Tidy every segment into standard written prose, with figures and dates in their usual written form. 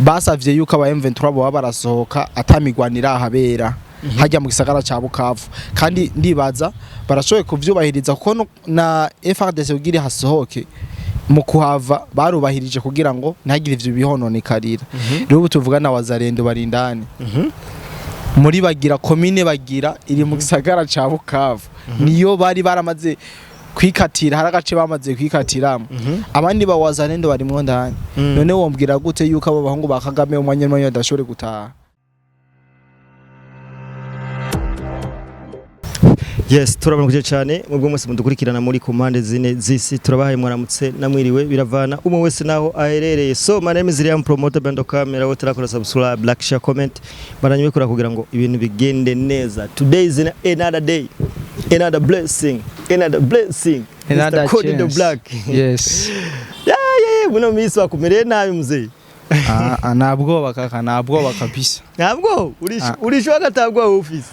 basavye yuko aba M23 bo barasohoka atamigwanira ahabera hajya mu gisagara ca Bukavu kandi ndibaza barashoboye kuvyubahiriza kuko na FARDC ugiri hasohoke mu kuhava barubahirije kugira ngo ntagire ivyo bihononekarira rero tuvugana wazarendo barindane muri bagira commune bagira iri mu gisagara ca Bukavu niyo bari baramaze kwikatira haragace bamaze kwikatiramo abandi bawazarendo bari mu ndani none wombwira gute yuko abo bahungu ba Kagame umwanya badashobore gutaha. Yes, turabonye cyane mubwo mwese mudukurikirana muri komande zine zisi turabahaye mwaramutse namwiriwe biravana umwe wese naho aherereye. So my name is Liam Promoter Bando Camera wote rakora subscribe like share comment baranywe kura kugira ngo ibintu bigende neza. Today is another day, another blessing, another code the black. Yes. Yeah buno misi wakumereye nabi muzee. Nabwoba kaka nabwoba kabisa. Nabwo urishwa gatabwo office.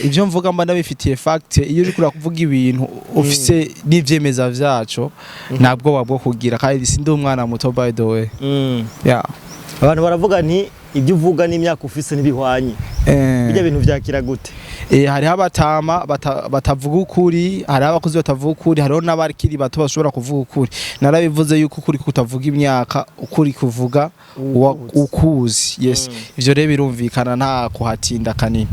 Ivyo mvuga mba ndabifitiye fact iyo uri kura kuvuga ibintu office n'ivyemeza vyaco nabwoba bwo kugira kandi sindi umwana muto by the way. Yeah. Abantu baravuga nti ibyo uvuga n'imyaka office nibihwanye. Bijya bintu vyakira gute? Hari abatama batavuga ukuri, hari abakozi batavuga ukuri, hariho n'abarikiri bato bashobora kuvuga ukuri. Narabivuze yuko ukuri kutavuga imyaka, ukuri kuvuga ukuzi. Yes. Ivyo rero birumvikana nta kuhatinda kanini.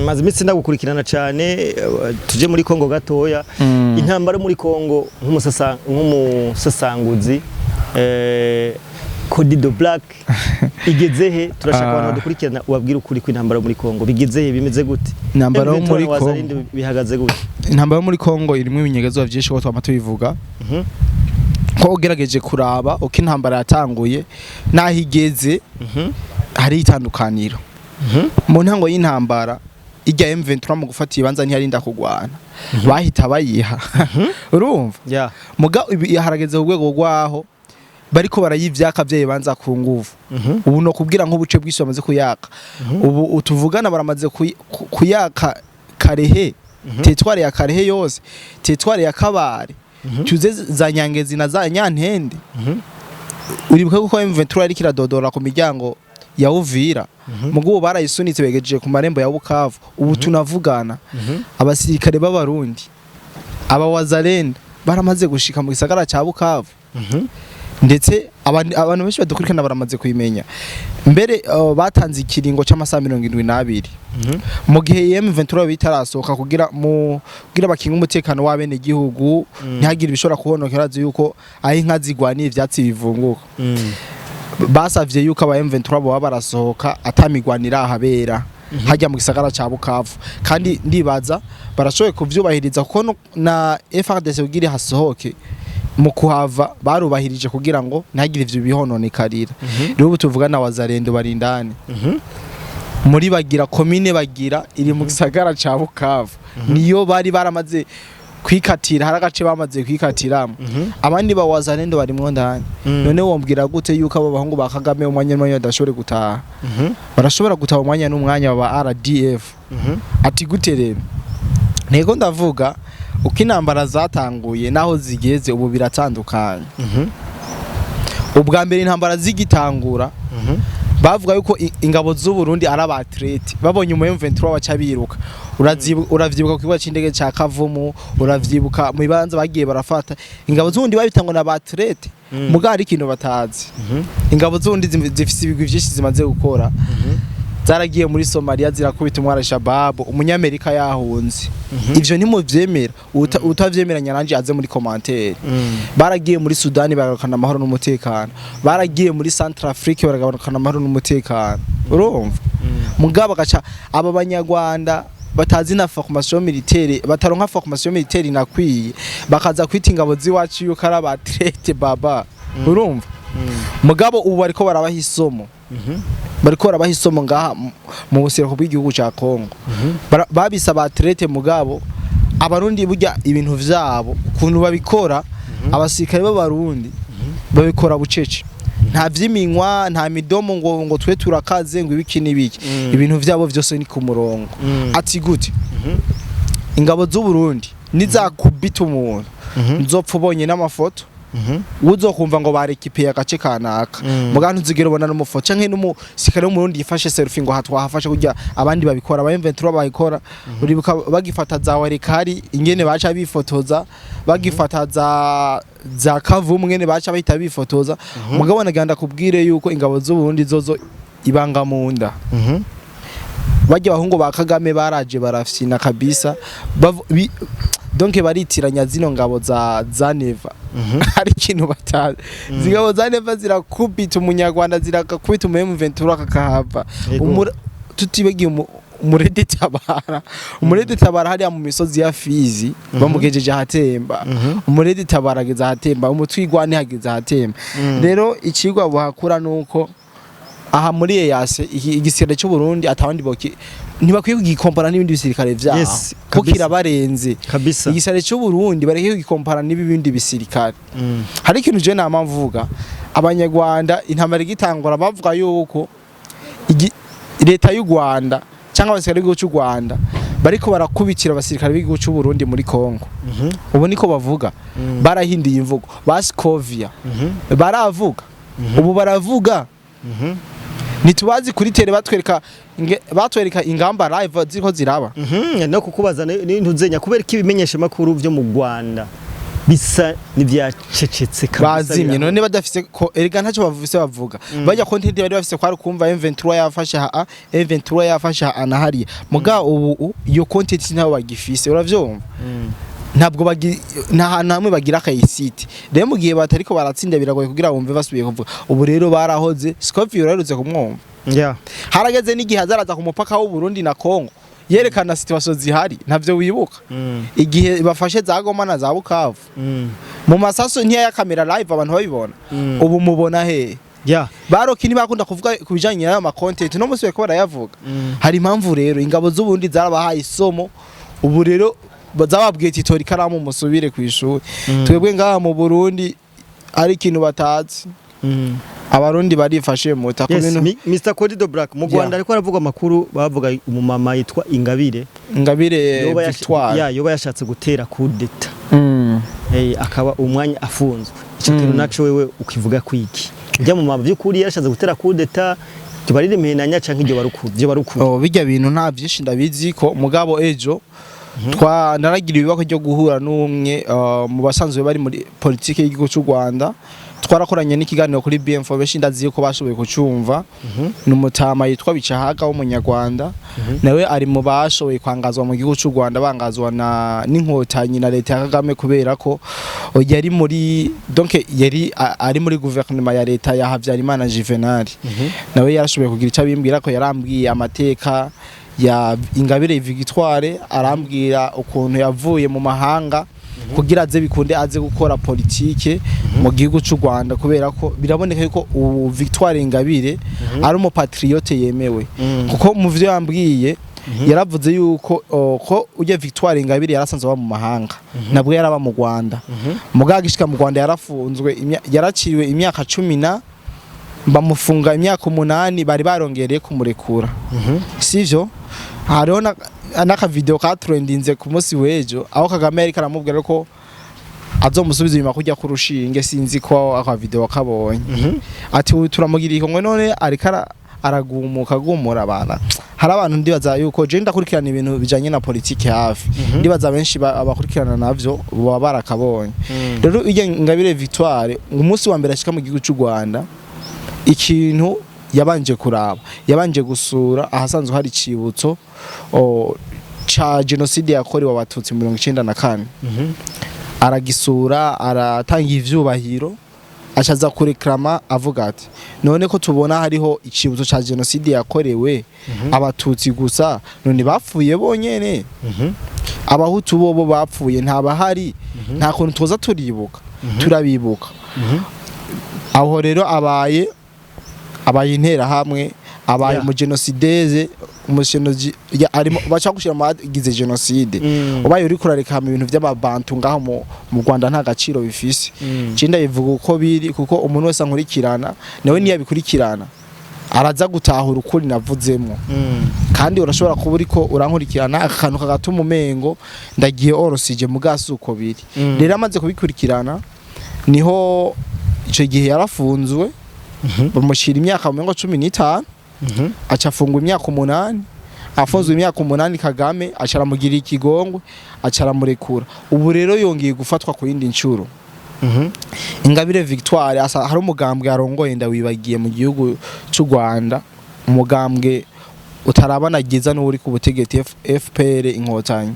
Maze imitsi ndagukurikirana cyane tuje muri Kongo gatoya. Intambara muri Kongo nk'umusasanguzi Code the Black igezehe turashaka abantu badukurikirana ubabwira ukuri kw'intambara muri Kongo bigezehe bimeze gute intambara muri Kongo bihagaze gute intambara muri Kongo irimo ibinyegezwa byinshi ko twama tubivuga ko ugerageje kuraba uko intambara yatanguye nahigeze hari itandukaniro mu ntango y'intambara ijya M23 mu gufata ibanza ntiyarinda kugwana bahita bayiha urumva muga harageze urwego rwaho bariko barayivyaka byaye banza ku nguvu ubu no kubwira nk'ubuce bw'isi bamaze kuyaka ubu utuvugana baramaze kuyaka Karehe tetware ya Karehe yose tetware ya Kabare tuze za Nyangezi na za Nyantende uribuka ko M23 ari kiradodora ku miryango ya Uvira mugo barayisunitse begeje ku marembo ya Bukavu ubu tunavugana abasirikare b'abarundi aba wazarenda baramaze gushika mu gisagara ca Bukavu ndetse abantu benshi badukurikirana baramaze kuyimenya mbere batanze ikiringo cy'amasaha 72 mu gihe M23 bitarasohoka kugira bakinga umutekano w'abene gihugu ntihagire bishobora kubonokera yuko aho inka zigwaniye ivyatsi bivunguka basavye yuko aba M23 bo barasohoka atamigwanira ahabera hajya mu gisagara ca Bukavu kandi ndibaza barashoboye kuvyubahiriza kuko na FARDC ugiri hasohoke mu kuhava barubahirije kugira ngo ntagire ivyo bihononekarira rero tuvugana wazarendo barindane muri bagira commune bagira iri mu gisagara ca Bukavu niyo bari baramaze kwikatira haragace bamaze kwikatiramo abandi bawazarendo bari mu ndani none wombwira gute yuko abo bahungu ba Kagame umwanya badashobore gutaha barashobora gutaha umwanya n'umwanya wa RDF ati gute rero ntego ndavuga uko intambara zatanguye naho zigeze ubu biratandukanye ubwa mbere intambara zigitangura bavuga yuko ingabo z'u Burundi ari abatlete babonye umu M23 wacabiruka uravyibuka ku kibuga c'indege ca Kavumu uravyibuka mu bibanza bagiye barafata ingabo z'undi babitangwa na abatlete mugari ikintu batazi ingabo z'undi zifise ibigwi vyinshi zimaze gukora zaragiye muri Somalia zirakubita umwara Shabab umunyamerika yahunze ivyo ntimuvyemera utavyemeranya nanje aze muri commentaire baragiye muri Sudani bagarukana amahoro n'umutekano baragiye muri Central Africa bagarukana amahoro n'umutekano urumva mugabo gacha aba banyarwanda batazi na formation militaire bataronka formation militaire nakwiye bakaza kwita ingabo ziwacu yuko ari abatrete baba urumva mugabo ubu bariko barabahisomo bariko barabahisomo ngaha mu busirako bw'igihugu ca Kongo babisa abatrete mugabo abarundi burya ibintu vyabo kuntu babikora abasirikare b'abarundi babikora bucece nta vyiminywa nta midomo ngo twe turakaze ngo ibiki nibiki ibintu vyabo vyose ni ku murongo ati gute ingabo z'u Burundi nizakubita umuntu nzopfa ubonye n'amafoto uzokumva ngo barekipiye agace kanaka muganga ntuzigera ubona n'umufoto canke n'umusikare w'umurundi yifashe selfie ngo hatwahafashe kurya abandi babikora aba M23 bayikora uribuka bagifata za warikari ingene baca bifotoza bagifata za kavumu ngene baca bahita bifotoza mugabo naganda kubwire yuko ingabo z'uburundi zozo ibanga munda bajya bahungu ba Kagame baraje barafyina kabisa donc baritiranya zino ngabo za Neva hari ikintu batazi zingabo za Neva zirakubita umunyarwanda zirakubita M23 akahava tutibagiye umurede tabara hariya mu misozi ya Fizi bamugejeje hatemba umurede tabara ageze hatemba umutwigwane hageze hatemba rero ikigwa buhakura nuko aha muri EAC igisirikare cy'u Burundi atawandi boki ntibakwiye kugikompara n'ibindi bisirikare vyaho kukira barenze igisirikare cy'u Burundi bareke kugikompara n'ibindi bisirikare hari ikintu je namvuga abanyarwanda intambara igitangura bavuga yuko leta y'u Rwanda cyangwa abasirikare b'igihugu cy'u Rwanda bariko barakubikira abasirikare b'igihugu cy'u Burundi muri Kongo ubu niko bavuga barahindiye imvugo baskovia baravuga ubu baravuga nitubazi kuri tele batwereka ingamba live ziko ziraba no kukubaza n'intuzenya kubera ko ibimenyesha makuru byo mu Rwanda bisa n'ivyacecetse kabisa bazimye none badafise ko erega ntacyo bavuse bavuga bajya content bari bafise kwari kumva M23 yafashe M23 yafashe anahari muga ubu iyo content ntaho bagifise uravyumva ntabwo nta namwe bagira akayisite rero mu gihe batariko baratsinda biragoye kugira bumve basubiye kuvuga ubu rero barahoze Scofield urarutse kumwumva harageze n'igihe azaraza ku mupaka w'u Burundi na Kongo yerekana situation zihari ntavyo wibuka igihe bafashe za Goma na za Bukavu mu masaso ntiya ya kamera live abantu babibona ubu mubona he baroki ntibakunda kuvuga kubijanye n'ayo ma content no musi ko barayavuga hari impamvu rero ingabo z'ubundi zarabahaye isomo ubu rero bazababwiye titori karamu musubire kwishuri twebwe ngaha mu Burundi ari ikintu batazi abarundi barifashe mu takomino Mr Codido Black mu Rwanda ariko aravuga makuru bavuga umumama yitwa Ingabire Victoire yoba yashatse gutera coup d'etat akaba umwanya afunzwe icyo kintu naco wewe ukivuga kwiki bya mu mama by'ukuri yashatse gutera coup d'etat tubarire mehenanya canke ibyo baruku bijya bintu nta byinshi ndabizi ko mugabo ejo naragira ibibako ryo guhura n'umwe mu basanzwe bari muri politike y'igihugu cy'u Rwanda twarakoranye n'ikiganiro kuri BM4 beshi ndaziye ko bashoboye kucumva n'umutama yitwa Bicahaga w'umunyarwanda nawe ari mu bashoboye kwangazwa mu gihugu cy'u Rwanda bangazwa n'inkotanyi na leta ya Kagame kubera ko yari muri donc yari ari muri gouvernement ya leta ya Habyarimana Juvenal nawe yarashoboye kugira icyo abimbwira ko yarambwiye amateka ya Ingabire Victoire arambwira ukuntu yavuye mu mahanga kugira aze bikunde aze gukora politike mu gihugu cy'u Rwanda kubera ko biraboneka ko Victoire Ingabire ari umu patriote yemewe kuko mu vyo yambwiye yaravuze yuko ko uje Victoire Ingabire yarasanzwe ba mu mahanga nabwo yaraba mu Rwanda mugagishika mu Rwanda yarafunzwe yaraciriwe imyaka 10 bamufunga imyaka 8 bari barongereye kumurekura sivyo hariho naka video ka trendinze ku munsi wejo aho Kagame ariko aramubwira ko azomusubiza inyuma kujya ku rushinge sinzi ko aka video kabonye ati turamugira ikonwe none ariko aragumuka gumura abana hari abantu ndibaza yuko je ndakurikirana ibintu bijanye na politike hafi ndibaza benshi abakurikirana navyo baba barakabonye rero ije Ingabire Victoire umunsi wa mbere ashika mu gihugu cy'u Rwanda ikintu yabanje kuraba yabanje gusura ahasanzwe hari cibutso cha genocide yakorewe abatutsi 1994 aragisura aratanga ivyubahiro acaza kureklama avuga ati none ko tubona hariho icibutso cha genocide yakorewe abatutsi gusa none bapfuye bonyene abahutu bobo bapfuye ntaba nta kuntu tuza turibuka turabibuka aho rero abaye intera hamwe abaye mu genocideze arimo bacha gushira magize genocide ubaye uri kurareka mu bintu by'ababantu ngaho mu Rwanda nta gaciro bifise cinda bivuga uko biri kuko umuntu wese ankurikirana nawe niya bikurikirana araza gutahura ukuri navuzemo kandi urashobora kuba uriko urankurikirana akantu kagatuma umengo ndagiye orosije mu gasuko biri rero amaze kubikurikirana niho ico gihe yarafunzwe bamushira imyaka mu 15 aca afungwa imyaka 8 afunzwe imyaka 8 Kagame acaramugira ikigongwe acaramurekura ubu rero yongeye gufatwa ku yindi ncuro Ingabire Victoire hari umugambwe yarongoye ndawibagiye mu gihugu cy'u Rwanda umugambwe utarabanagiza n'uri ku butegetsi FPR Inkotanyi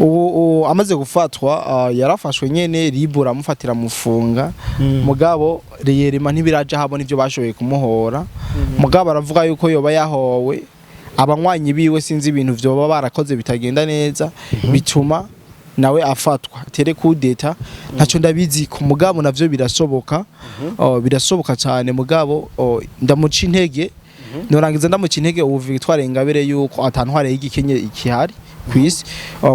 ubu amaze gufatwa yarafashwe nyene ribura mufatira mufunga mugabo reyerema ntibiraje habona ivyo bashoboye kumuhora mugabo aravuga yuko yoba yahowe abanywanyi biwe sinzi ibintu vyo baba barakoze bitagenda neza bituma nawe afatwa tere kudeta ntaco ndabizi ku mugabo navyo birasoboka birasoboka cyane mugabo ndamuca intege norangiza ndamuca intege ubu Victoire Ingabire yuko atantware y'igikenye ikihari kwisi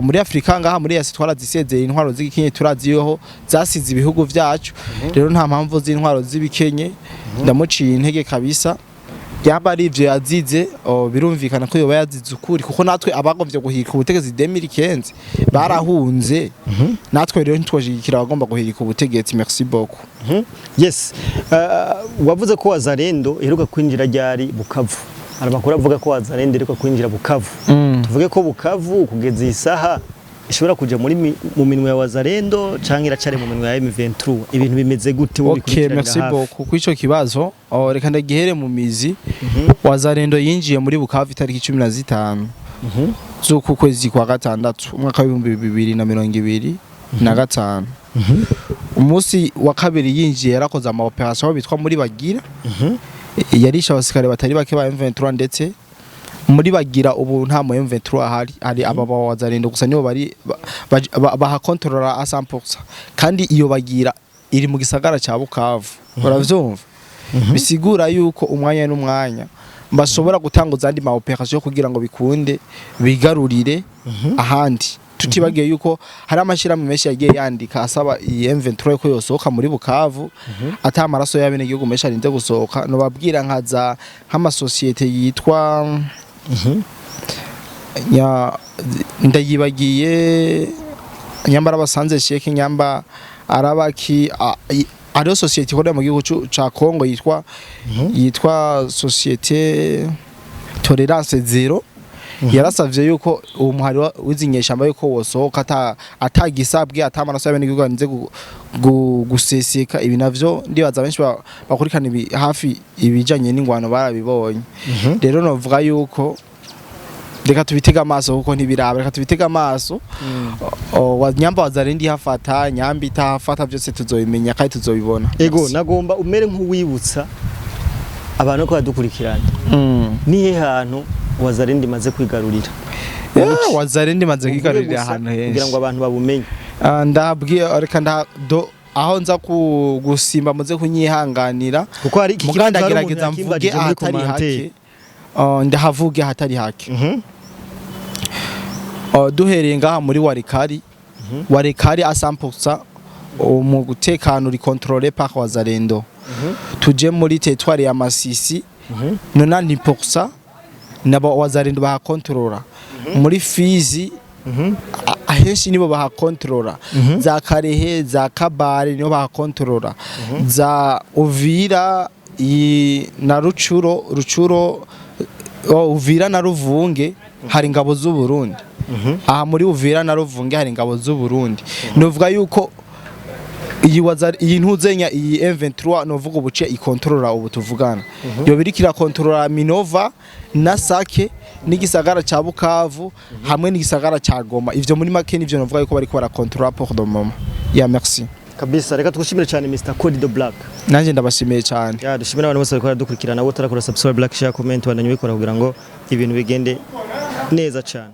muri Afrika ngaha muri yasi twarazisezeye intwaro z'igikenye turaziyeho zasize ibihugu vyacu rero nta mpamvu z'intwaro z'ibikenye ndamuciye intege kabisa yaba ari ivyo yazize birumvikana ko yoba yazize ukuri kuko natwe abagovye guhirika ubutegetsi 2015 barahunze natwe rero ntitwashigikira abagomba guhirika ubutegetsi merci beaucoup yes wavuze ko Wazalendo iheruka kwinjira ryari Bukavu aramakuru avuga ko Wazalendo iheruka kwinjira Bukavu tuvuge ko Bukavu kugeza isaha ishobora kuja muri mu minwe ya Wazalendo canke iracare mu minwe ya M23 ibintu bimeze gute wo bikurikirana merci beaucoup kwico kibazo reka ndagihere mu mizi Wazalendo yinjiye muri Bukavu itariki 15 z'uku kwezi kwa gatandatu umwaka wa 2025 umunsi wa kabiri yinjiye yarakoze ama operation bitwa muri Bagira yarisha abasikare batari bake ba M23 ndetse muri Bagira ubu nta mu M23 hari ababa Wazalendo gusa nibo bari baha controller a 100% kandi iyo Bagira iri mu gisagara ca Bukavu uravyumva bisigura yuko umwanya n'umwanya bashobora gutanguza andi ma operation kugira ngo bikunde bigarurire ahandi tutibagiye yuko hari amashirahamwe menshi yagiye yandika asaba M23 ko yosohoka muri Bukavu ata amaraso y'abene gihugu menshi arinze gusohoka no babwira nkaza nk'ama societe yitwa ndayibagiye nyambara basanze sheke nyamba arabaki ariyo societe ikorera mu gihugu ca Kongo yitwa societe Tolerance Zero yarasavye yuko umuhari wizinyeshamba yuko wosohoka atagisabwe atamaraso y'abene gihugu arinze guseseka ibi navyo ndibaza benshi bakurikana hafi ibijanye n'ingwano barabibonye rero novuga yuko reka tubitega amaso kuko ntibiraba reka tubitega amaso nyamba Wazalendo hafata nyamba itahafata byose tuzobimenya kandi tuzobibona ego nagomba umere nk'uwibutsa abantu ko badukurikirana nihe hantu Wazalendo imaze kwigarurira Wazalendo imaze kwigarurira ahantu henshi kugira ngo abantu babumenye ndabwiye reka aho nza gusimba muze kunyihanganira kuko hari iki kibazo ndagerageza mvuge ahatari hake ndahavuge ahatari hake duhereye ngaha muri Warekari a 100% mu gutekano uri contrôlé par Wazalendo tuje muri territoire ya Masisi 90% nabo Wazalendo baha contrôla muri Fizi ahenshi nibo baha contrôla za Karehe za Kabare nibo baha contrôla za Uvira na Rucuro Uvira na Ruvunge hari ingabo z'u Burundi aha muri Uvira na Ruvunge hari ingabo z'u Burundi novuga yuko iyi ntuzenya iyi M23 novuga ubuce ikontrola ubu tuvugana yo birikira kontrola Minova na Sake n'igisagara ca Bukavu hamwe n'igisagara ca Goma ivyo muri make nivyo novuga yuko bari ko bara controla pour le moment merci kabisa reka tugushimire cyane Mr Cody the Black nanje ndabashimiye cyane dushimira abantu bose bariko dukurikirana abo tarakora subscribe like share comment wananywe bikora kugira ngo ibintu bigende neza cyane.